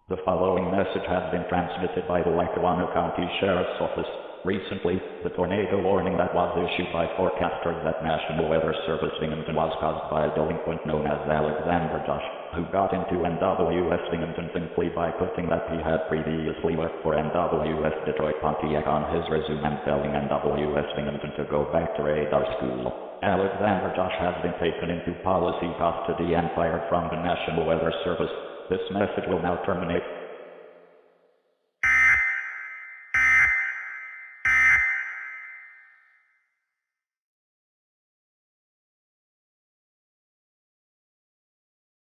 The following message has been transmitted by the Lackawanna County Sheriff's Office. Recently, the tornado warning that was issued by forecasters at National Weather Service Binghamton was caused by a delinquent known as Alexander Josh, who got into NWS Binghamton simply by putting that he had previously worked for NWS Detroit Pontiac on his resume and telling NWS Binghamton to go back to radar school. Alexander Josh has been taken into policy custody and fired from the National Weather Service. This message will now terminate.